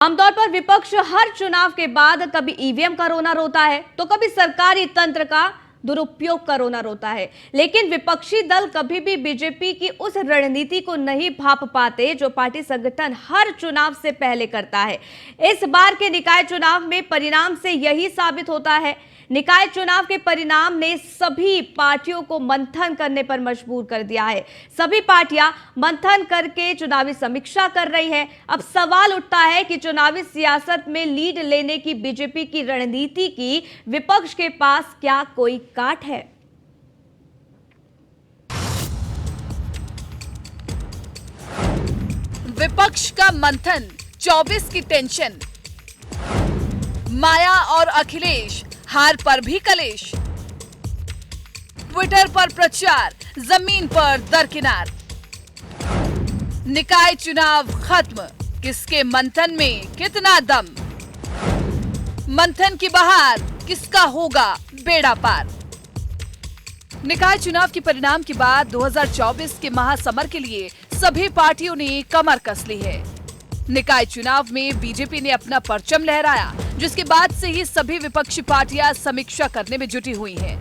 आमतौर पर विपक्ष हर चुनाव के बाद कभी ईवीएम का रोना रोता है तो कभी सरकारी तंत्र का दुरुपयोग का रोना रोता है। लेकिन विपक्षी दल कभी भी बीजेपी की उस रणनीति को नहीं भांप पाते जो पार्टी संगठन हर चुनाव से पहले करता है। इस बार के निकाय चुनाव में परिणाम से यही साबित होता है। निकाय चुनाव के परिणाम ने सभी पार्टियों को मंथन करने पर मजबूर कर दिया है। सभी पार्टियां मंथन करके चुनावी समीक्षा कर रही है। अब सवाल उठता है कि चुनावी सियासत में लीड लेने की बीजेपी की रणनीति की विपक्ष के पास क्या कोई काट है? विपक्ष का मंथन, 24 की टेंशन, माया और अखिलेश हार पर भी कलेश, ट्विटर पर प्रचार, जमीन पर दरकिनार। निकाय चुनाव खत्म, किसके मंथन में कितना दम? मंथन की बहार, किसका होगा बेड़ा पार? निकाय चुनाव के परिणाम के बाद 2024 के महासमर के लिए सभी पार्टियों ने कमर कस ली है। निकाय चुनाव में बीजेपी ने अपना परचम लहराया, जिसके बाद से ही सभी विपक्षी पार्टियां समीक्षा करने में जुटी हुई हैं।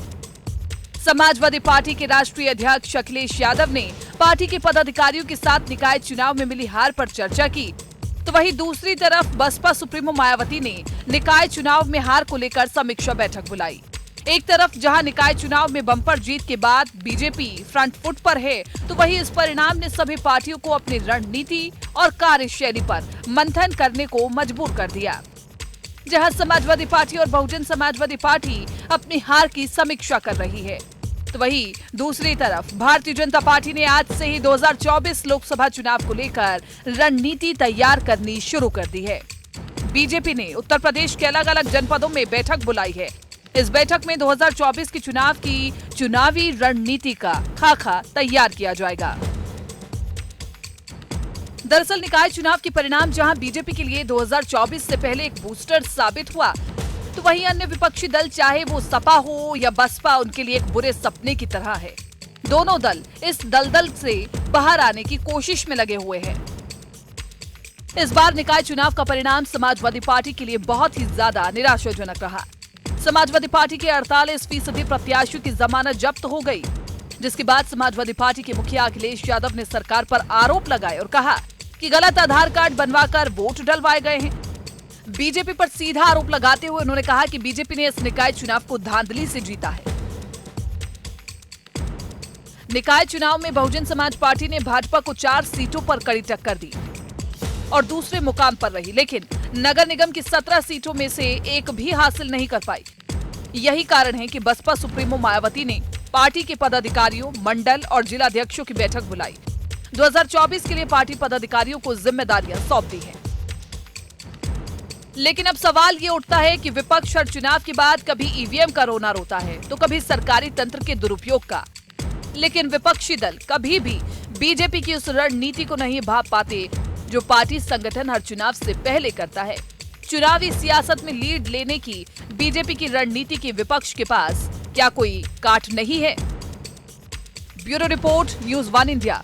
समाजवादी पार्टी के राष्ट्रीय अध्यक्ष अखिलेश यादव ने पार्टी के पदाधिकारियों के साथ निकाय चुनाव में मिली हार पर चर्चा की, तो वहीं दूसरी तरफ बसपा सुप्रीमो मायावती ने निकाय चुनाव में हार को लेकर समीक्षा बैठक बुलाई। एक तरफ जहां निकाय चुनाव में बम्पर जीत के बाद बीजेपी फ्रंट फुट पर है, तो वहीं इस परिणाम ने सभी पार्टियों को अपनी रणनीति और कार्यशैली पर मंथन करने को मजबूर कर दिया। जहां समाजवादी पार्टी और बहुजन समाजवादी पार्टी अपनी हार की समीक्षा कर रही है, तो वहीं दूसरी तरफ भारतीय जनता पार्टी ने आज से ही 2024 लोकसभा चुनाव को लेकर रणनीति तैयार करनी शुरू कर दी है। बीजेपी ने उत्तर प्रदेश के अलग अलग जनपदों में बैठक बुलाई है। इस बैठक में 2024 के चुनाव की चुनावी रणनीति का खाका तैयार किया जाएगा। दरअसल निकाय चुनाव के परिणाम जहां बीजेपी के लिए 2024 से पहले एक बूस्टर साबित हुआ, तो वहीं अन्य विपक्षी दल, चाहे वो सपा हो या बसपा, उनके लिए एक बुरे सपने की तरह है। दोनों दल इस दलदल से बाहर आने की कोशिश में लगे हुए हैं। इस बार निकाय चुनाव का परिणाम समाजवादी पार्टी के लिए बहुत ही ज्यादा निराशाजनक रहा। समाजवादी पार्टी के 48% प्रत्याशियों की जमानत जब्त हो गई, जिसके बाद समाजवादी पार्टी के मुखिया अखिलेश यादव ने सरकार पर आरोप लगाए और कहा कि गलत आधार कार्ड बनवाकर वोट डलवाए गए हैं। बीजेपी पर सीधा आरोप लगाते हुए उन्होंने कहा कि बीजेपी ने इस निकाय चुनाव को धांधली से जीता है। निकाय चुनाव में बहुजन समाज पार्टी ने भाजपा को 4 सीटों पर कड़ी टक्कर दी और दूसरे मुकाम पर रही, लेकिन नगर निगम की 17 सीटों में से एक भी हासिल नहीं कर पाई। यही कारण है कि बसपा सुप्रीमो मायावती ने पार्टी के पदाधिकारियों, मंडल और जिला अध्यक्षों की बैठक बुलाई। 2024 के लिए पार्टी पदाधिकारियों को जिम्मेदारियां सौंप दी हैं। लेकिन अब सवाल ये उठता है कि विपक्ष हर चुनाव के बाद कभी ईवीएम का रोना रोता है तो कभी सरकारी तंत्र के दुरुपयोग का। लेकिन विपक्षी दल कभी भी बीजेपी की उस रणनीति को नहीं भांप पाते जो पार्टी संगठन हर चुनाव से पहले करता है। चुनावी सियासत में लीड लेने की बीजेपी की रणनीति की विपक्ष के पास क्या कोई काट नहीं है? Bureau report, news 1 India.